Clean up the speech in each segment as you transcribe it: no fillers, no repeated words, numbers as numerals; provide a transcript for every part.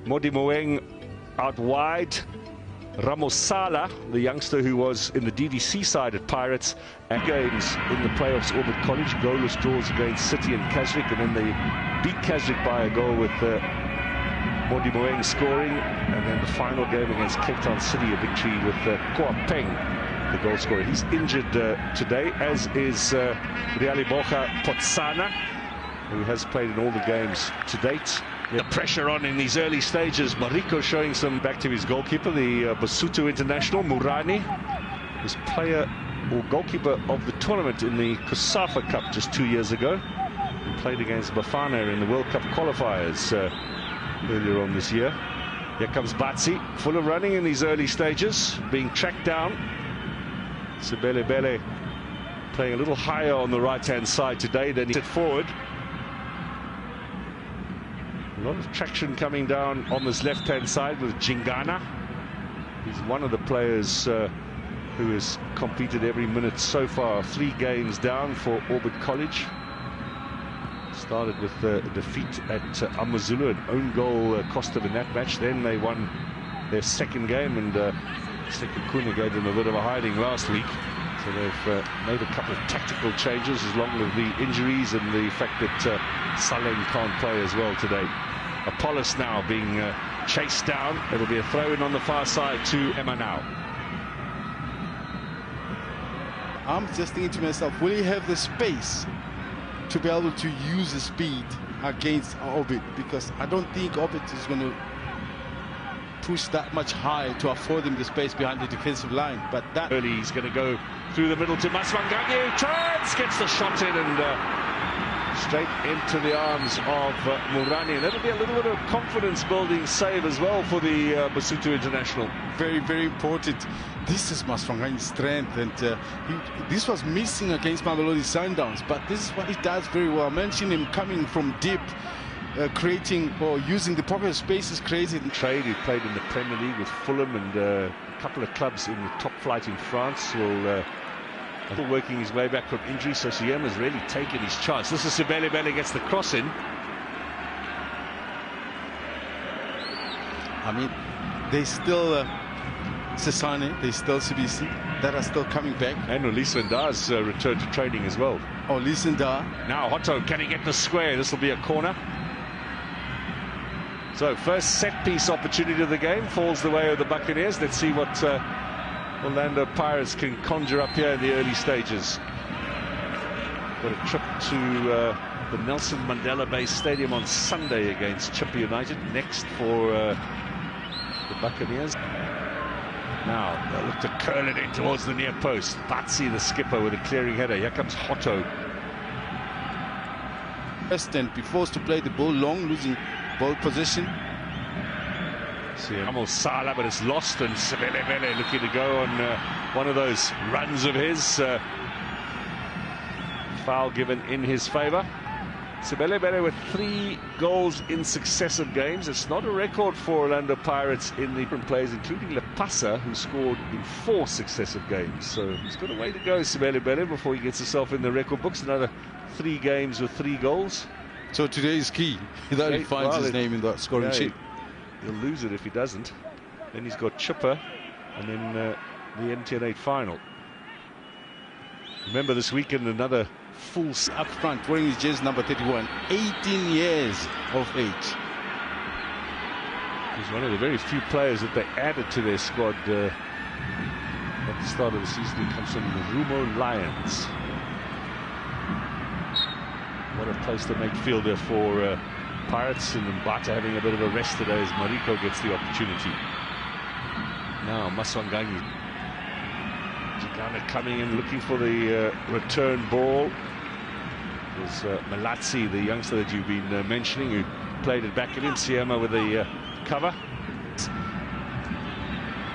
Modimoeng out wide. Ramosala, the youngster who was in the DDC side at Pirates, and games in the playoffs, Orbit College, goalless draws against City and Keswick, and then they beat Keswick by a goal with Modimoeng scoring, and then the final game against Cape Town City, a victory with Koa Peng, the goal scorer. He's injured today, as is Rialibocha Potsana, who has played in all the games to date. The pressure on in these early stages. Mariko showing some back to his goalkeeper, the Basotho international, Murani, was player or goalkeeper of the tournament in the Kusafa Cup just 2 years ago. He played against Bafana in the World Cup qualifiers earlier on this year. Here comes Batsi, full of running in these early stages, being tracked down. Sibele playing a little higher on the right-hand side today than he did forward. A lot of traction coming down on this left-hand side with Jingana. He's one of the players who has competed every minute so far. 3 games down for Orbit College. Started with the defeat at Amazulu, an own goal cost them in that match. Then they won their second game, and Sekukuna gave them a bit of a hiding last week. So they've made a couple of tactical changes, as long as the injuries and the fact that Saleng can't play as well today. Apollos now being chased down. It'll be a throw-in on the far side to Emma now. I'm just thinking to myself, will he have the space to be able to use the speed against Orbit? Because I don't think Orbit is going to push that much high to afford him the space behind the defensive line. But that early, he's going to go through the middle to Maswanganyi, turns, gets the shot in, and straight into the arms of Murani. And that'll be a little bit of confidence-building save as well for the Basotho international. Very, very important. This is Maswanganyi's strength, and this was missing against Mamelodi Sundowns, but this is what he does very well. I mentioned him coming from deep, creating or using the pocket spaces created. Trade, who played in the Premier League with Fulham and a couple of clubs in the top flight in France, will working his way back from injury, so Siem has really taken his chance. This is Sibele gets the cross in. I mean, they still Sesane, they still CBC that are still coming back. And Lisandar's returned to training as well. Oh, Lisandar. Now Hotto, can he get the square? This will be a corner. So first set piece opportunity of the game falls the way of the Buccaneers. Let's see what Orlando Pirates can conjure up here in the early stages. Got a trip to the Nelson Mandela Bay Stadium on Sunday against Chippa United. Next for the Buccaneers. Now they'll look to curl it in towards the near post. Batsi, the skipper, with a clearing header. Here comes Hotto. And be forced to play the ball long, losing ball position. Sala, but it's lost, and Sibele looking to go on one of those runs of his. Foul given in his favour. Sibele with 3 goals in successive games. It's not a record for Orlando Pirates in the different players, including Lepasa, who scored in 4 successive games. So he's got a way to go, Sibele, before he gets himself in the record books. Another 3 games with 3 goals. So today is key. That he finds his name in that scoring sheet. He'll lose it if he doesn't. Then he's got Chippa, and then the NTN8 final. Remember this weekend, another full up front, wearing his jersey number 31, 18 years of age. He's one of the very few players that they added to their squad at the start of the season. He comes from the Rumo Lions. What a place to make fielder for Pirates, and Mbata having a bit of a rest today as Mariko gets the opportunity. Now Maswanganyi. Jingana coming in looking for the return ball. There's Malatsi, the youngster that you've been mentioning, who played it back in Siema with the cover.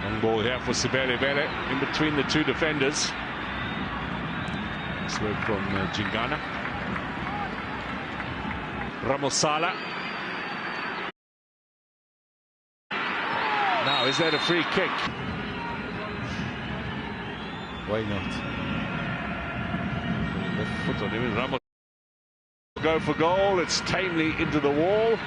Long ball here for Sibele in between the 2 defenders. Nice work from Jingana. Ramosala. Now, is that a free kick? Why not? Left foot on him. Ramos go for goal. It's tamely into the wall.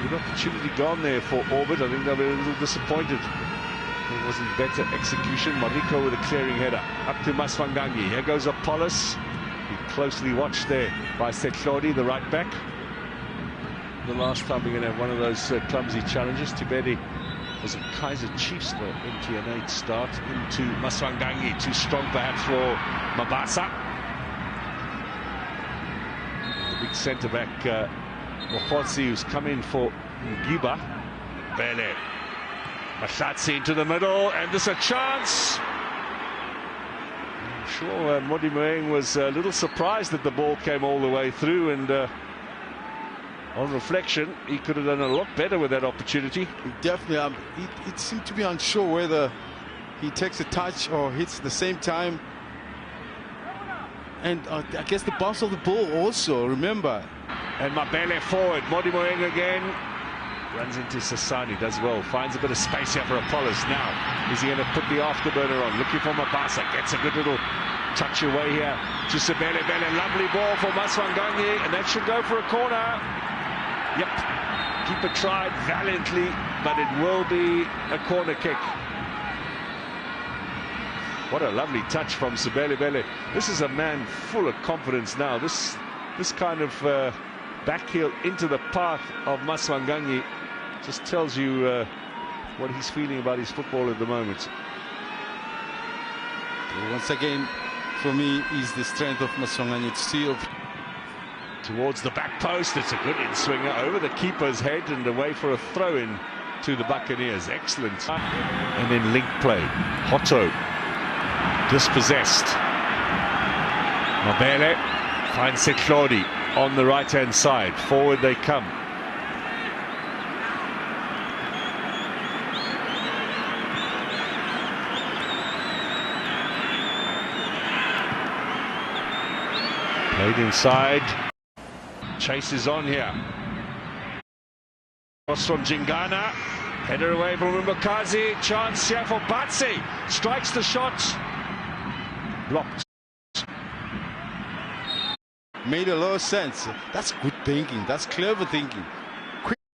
Good opportunity gone there for Orbit. I think they'll be a little disappointed. It wasn't better execution. Mariko with a clearing header. Up to Maswanganyi. Here goes Apollos. He closely watched there by Setlodi, the right back. The last time we're going to have one of those clumsy challenges. Tibedi was a Kaiser Chiefs for MTN8 start into Maswanganyi. Too strong perhaps for Mabasa. The big centre-back Mohotsi, who's come in for Ngiba. Bele. Mahlatsi into the middle, and there's a chance. I'm sure Modi Moeng was a little surprised that the ball came all the way through, and on reflection, he could have done a lot better with that opportunity. Definitely, it seemed to be unsure whether he takes a touch or hits at the same time. And I guess the bounce of the ball also, remember. And Mabele forward, Modi Moeng again. Runs into Sasani, does well. Finds a bit of space here for Apollos now. Is he going to put the afterburner on? Looking for Mabasa. Gets a good little touch away here to Sebele Bele. Lovely ball for Maswanganyi, and that should go for a corner. Yep. Keeper tried valiantly, but it will be a corner kick. What a lovely touch from Sebele Bele. This is a man full of confidence now. This kind of back heel into the path of Maswanganyi just tells you what he's feeling about his football at the moment. Once again, for me, is the strength of Maswanganyi. It's still towards the back post. It's a good in-swinger over the keeper's head and away for a throw-in to the Buccaneers. Excellent. And then link play. Hotto dispossessed. Mabele finds Setlodi on the right-hand side. Forward they come. Played inside. Chase is on here. Cross from Jingana. Header away from Mbukazi. Chance here for Batsi. Strikes the shot. Blocked. Made a lot of sense. That's good thinking. That's clever thinking.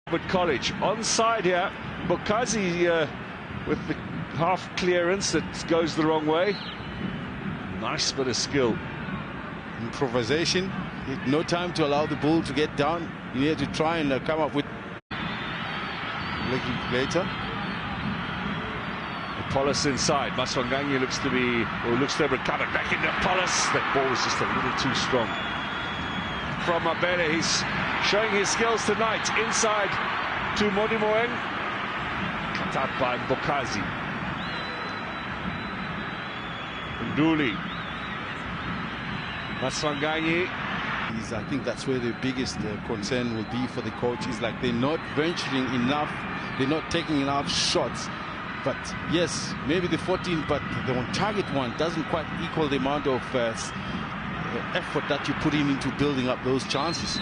Quick College onside here. Mbukazi with the half clearance that goes the wrong way. Nice bit of skill. Improvisation. No time to allow the ball to get down. You need to try and come up with later. Apollos inside. Maswanganyi looks to have recovered. Back into Apollos. That ball was just a little too strong. From Mabele, he's showing his skills tonight. Inside to Modi Moeng. Cut out by Mbukazi. Nduli. Maswanganyi. I think that's where the biggest concern will be for the coaches. Like, they're not venturing enough, they're not taking enough shots. But yes, maybe the 14, but the on-target one doesn't quite equal the amount of effort that you put into building up those chances.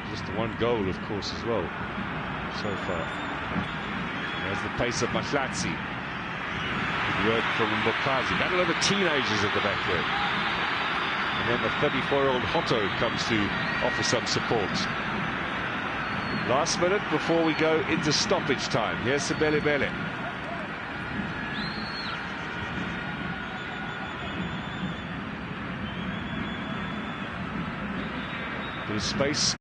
Just one goal, of course, as well, so far. There's the pace of Mahlatsi. Good work from Mbukazi. Battle of the teenagers at the back there. And then the 34-year-old Hotto comes to offer some support. Last minute before we go into stoppage time. Here's Sebele Bele. Bit of space